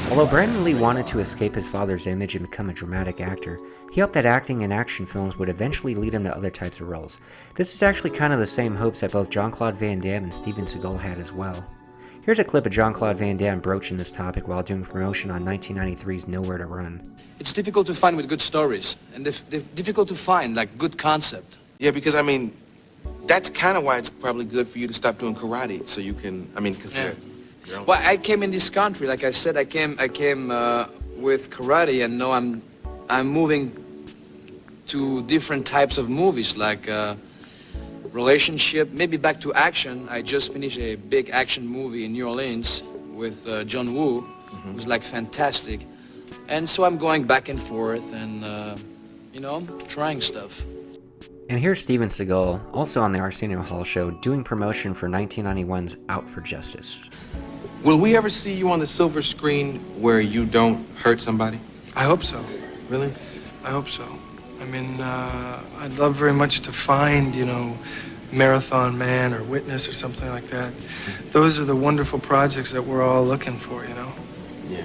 Although Brandon Lee wanted to escape his father's image and become a dramatic actor, he hoped that acting in action films would eventually lead him to other types of roles. This is actually kind of the same hopes that both Jean-Claude Van Damme and Steven Seagal had as well. Here's a clip of Jean-Claude Van Damme broaching this topic while doing promotion on 1993's Nowhere to Run. It's difficult to find with good stories, and difficult to find, like, good concept. Yeah, because, I mean, that's kind of why it's probably good for you to stop doing karate, so you can, I mean, because Well, I came in this country, like I said, I came with karate, and now I'm moving to different types of movies, like relationship, maybe back to action. I just finished a big action movie in New Orleans with John Woo. It was like fantastic. And so I'm going back and forth and, you know, trying stuff. And here's Steven Seagal, also on the Arsenio Hall show, doing promotion for 1991's Out for Justice. Will we ever see you on the silver screen where you don't hurt somebody? I hope so. Really? I hope so. I mean, I'd love very much to find, you know, Marathon Man or Witness or something like that. Those are the wonderful projects that we're all looking for, you know? Yeah.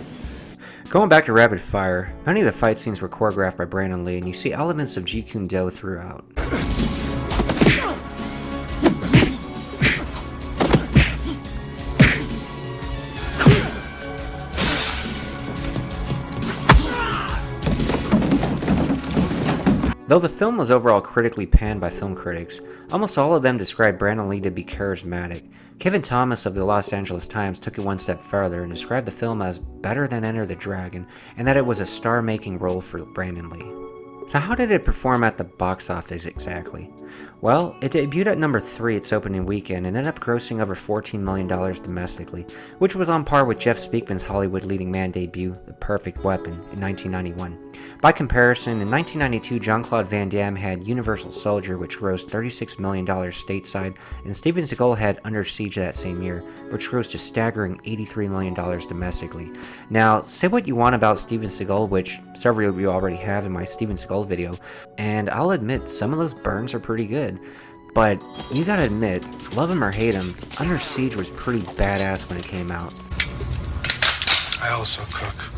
Going back to Rapid Fire, many of the fight scenes were choreographed by Brandon Lee, and you see elements of Jeet Kune Do throughout. Though the film was overall critically panned by film critics, almost all of them described Brandon Lee to be charismatic. Kevin Thomas of the Los Angeles Times took it one step further and described the film as better than Enter the Dragon, and that it was a star-making role for Brandon Lee. So how did it perform at the box office exactly? Well, it debuted at number 3 its opening weekend and ended up grossing over $14 million domestically, which was on par with Jeff Speakman's Hollywood leading man debut, The Perfect Weapon, in 1991. By comparison, in 1992, Jean-Claude Van Damme had Universal Soldier, which grossed $36 million stateside, and Steven Seagal had Under Siege that same year, which grossed a staggering $83 million domestically. Now, say what you want about Steven Seagal, which several of you already have in my Steven Seagal video, and I'll admit some of those burns are pretty good. But you gotta admit, love him or hate him, Under Siege was pretty badass when it came out. I also cook.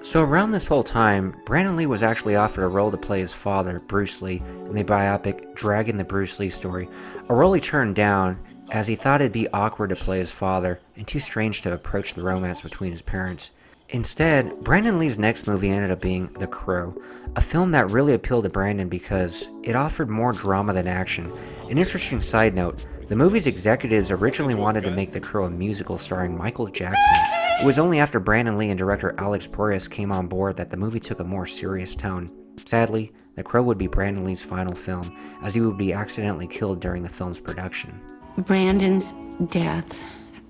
So around this whole time, Brandon Lee was actually offered a role to play his father, Bruce Lee, in the biopic Dragging the Bruce Lee Story, a role he turned down as he thought it'd be awkward to play his father and too strange to approach the romance between his parents. Instead, Brandon Lee's next movie ended up being The Crow, a film that really appealed to Brandon because it offered more drama than action. An interesting side note, the movie's executives originally wanted to make The Crow a musical starring Michael Jackson. It was only after Brandon Lee and director Alex Proyas came on board that the movie took a more serious tone. Sadly, The Crow would be Brandon Lee's final film, as he would be accidentally killed during the film's production. Brandon's death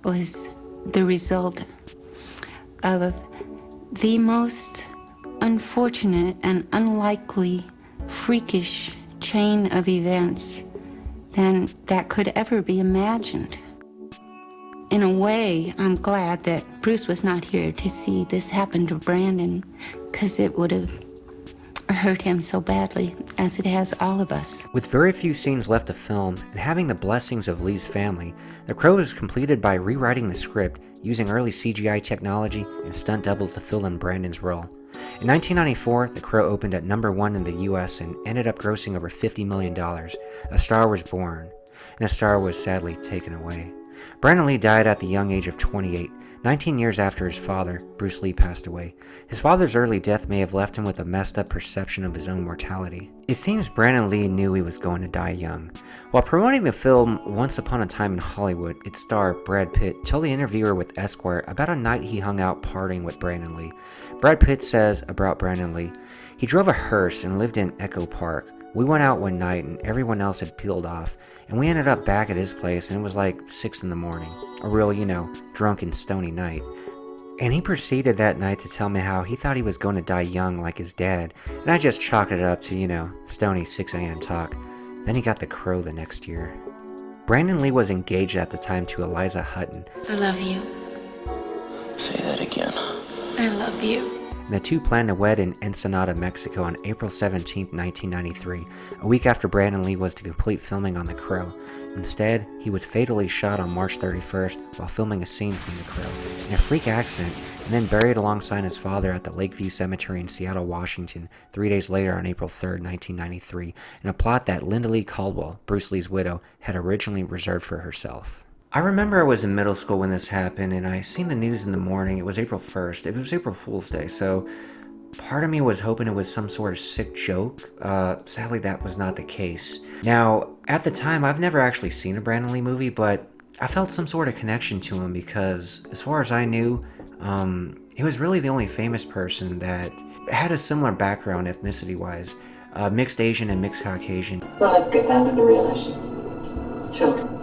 was the result of the most unfortunate and unlikely, freakish chain of events than that could ever be imagined. In a way, I'm glad that Bruce was not here to see this happen to Brandon, because it would have hurt him so badly, as it has all of us. With very few scenes left to film, and having the blessings of Lee's family, The Crow was completed by rewriting the script, using early CGI technology and stunt doubles to fill in Brandon's role. In 1994, The Crow opened at number 1 in the US and ended up grossing over $50 million. A star was born, and a star was sadly taken away. Brandon Lee died at the young age of 28, 19 years after his father, Bruce Lee, passed away. His father's early death may have left him with a messed up perception of his own mortality. It seems Brandon Lee knew he was going to die young. While promoting the film Once Upon a Time in Hollywood, its star, Brad Pitt, told the interviewer with Esquire about a night he hung out partying with Brandon Lee. Brad Pitt says about Brandon Lee, "He drove a hearse and lived in Echo Park. We went out one night and everyone else had peeled off, and we ended up back at his place and it was like 6 in the morning. A real, drunk and stony night. And he proceeded that night to tell me how he thought he was going to die young like his dad, and I just chalked it up to, stony 6 a.m. talk. Then he got The Crow the next year." Brandon Lee was engaged at the time to Eliza Hutton. I love you. Say that again. I love you. And the two planned to wed in Ensenada, Mexico on April 17, 1993, a week after Brandon Lee was to complete filming on The Crow. Instead, he was fatally shot on March 31st while filming a scene from The Crow, in a freak accident, and then buried alongside his father at the Lakeview Cemetery in Seattle, Washington, 3 days later on April 3rd, 1993, in a plot that Linda Lee Caldwell, Bruce Lee's widow, had originally reserved for herself. I remember I was in middle school when this happened, and I seen the news in the morning. It was April 1st. It was April Fool's Day, so part of me was hoping it was some sort of sick joke. Sadly, that was not the case. Now, at the time, I've never actually seen a Brandon Lee movie, but I felt some sort of connection to him because, as far as I knew, he was really the only famous person that had a similar background ethnicity-wise, mixed Asian and mixed Caucasian. So let's get down to the real issue. Children.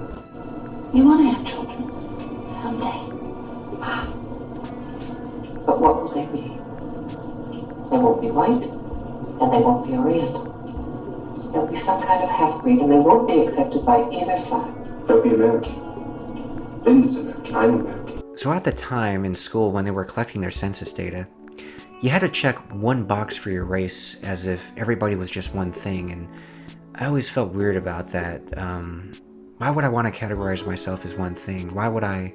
You want to have children someday. But what will they be? They won't be white, and they won't be Oriental. They'll be some kind of half-breed, and they won't be accepted by either side. They'll be American. Linda's American. I'm American. So at the time in school when they were collecting their census data, you had to check one box for your race as if everybody was just one thing, and I always felt weird about that. Why would I want to categorize myself as one thing? Why would I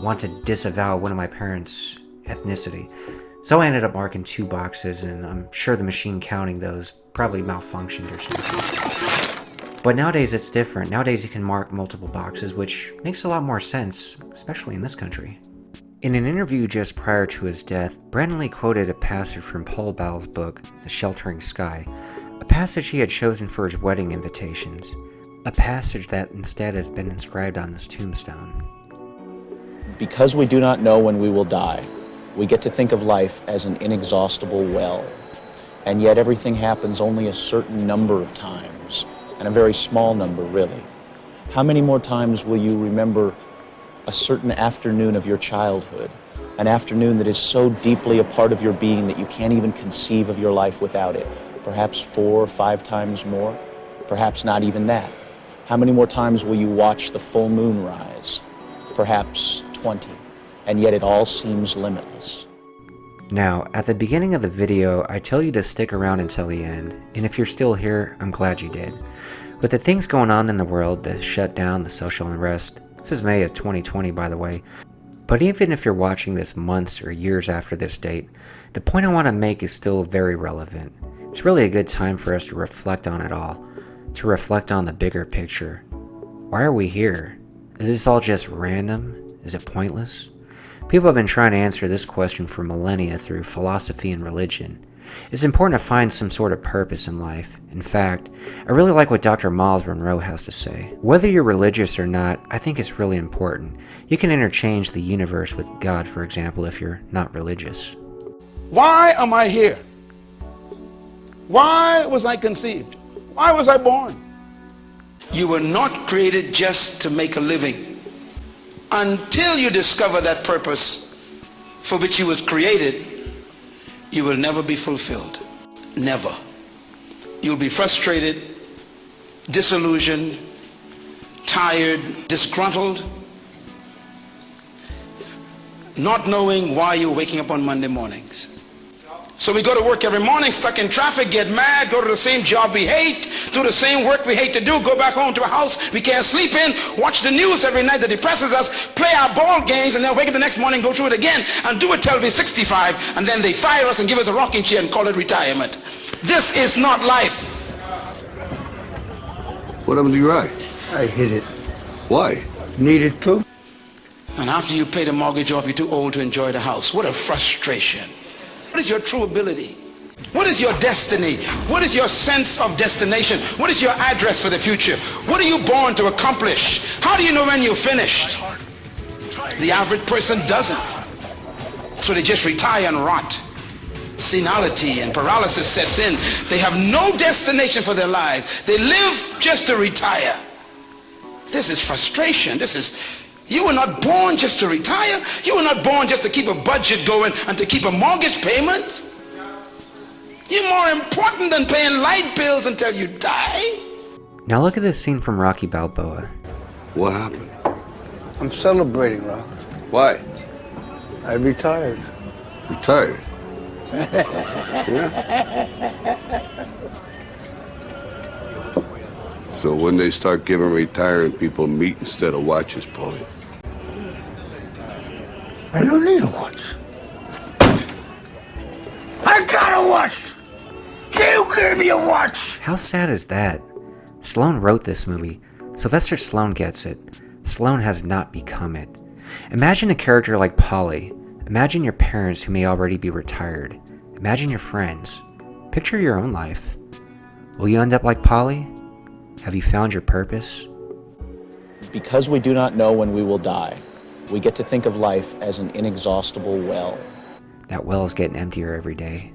want to disavow one of my parents' ethnicity? So I ended up marking 2 boxes, and I'm sure the machine counting those probably malfunctioned or something. But nowadays it's different. Nowadays you can mark multiple boxes, which makes a lot more sense, especially in this country. In an interview just prior to his death, Brandon Lee quoted a passage from Paul Ball's book, The Sheltering Sky. a passage he had chosen for his wedding invitations, a passage that instead has been inscribed on his tombstone. Because we do not know when we will die, we get to think of life as an inexhaustible well. And yet everything happens only a certain number of times, and a very small number, really. How many more times will you remember a certain afternoon of your childhood, an afternoon that is so deeply a part of your being that you can't even conceive of your life without it? Perhaps 4 or 5 times more, perhaps not even that. How many more times will you watch the full moon rise? Perhaps 20, and yet it all seems limitless. Now, at the beginning of the video, I tell you to stick around until the end, and if you're still here, I'm glad you did. With the things going on in the world, the shutdown, the social unrest, this is May of 2020 by the way, but even if you're watching this months or years after this date, the point I want to make is still very relevant. It's really a good time for us to reflect on it all, to reflect on the bigger picture. Why are we here? Is this all just random? Is it pointless? People have been trying to answer this question for millennia through philosophy and religion. It's important to find some sort of purpose in life. In fact, I really like what Dr. Miles Monroe has to say. Whether you're religious or not, I think it's really important. You can interchange the universe with God, for example, if you're not religious. Why am I here? Why was I conceived? Why was I born? You were not created just to make a living. Until you discover that purpose for which you was created, you will never be fulfilled. Never. You'll be frustrated, disillusioned, tired, disgruntled, not knowing why you're waking up on Monday mornings. So we go to work every morning, stuck in traffic, get mad, go to the same job we hate, do the same work we hate to do, go back home to a house we can't sleep in, watch the news every night that depresses us, play our ball games, and then wake up the next morning, go through it again, and do it till we're 65, and then they fire us and give us a rocking chair and call it retirement. This is not life. What happened to your eye? I hit it. Why? Needed to. And after you pay the mortgage off, you're too old to enjoy the house. What a frustration. What is your true ability? What is your destiny? What is your sense of destination? What is your address for the future? What are you born to accomplish? How do you know when you're finished? The average person doesn't. So they just retire and rot. Senility and paralysis sets in. They have no destination for their lives. They live just to retire. This is frustration. You were not born just to retire. You were not born just to keep a budget going and to keep a mortgage payment. You're more important than paying light bills until you die. Now look at this scene from Rocky Balboa. What happened? I'm celebrating, Rock. Why? I retired. Retired? Yeah. So when they start giving retiring people meat instead of watches, Paulie? I don't need a watch. I got a watch! You give me a watch! How sad is that? Stallone wrote this movie. Sylvester Stallone gets it. Stallone has not become it. Imagine a character like Polly. Imagine your parents who may already be retired. Imagine your friends. Picture your own life. Will you end up like Polly? Have you found your purpose? Because we do not know when we will die, we get to think of life as an inexhaustible well. That well is getting emptier every day.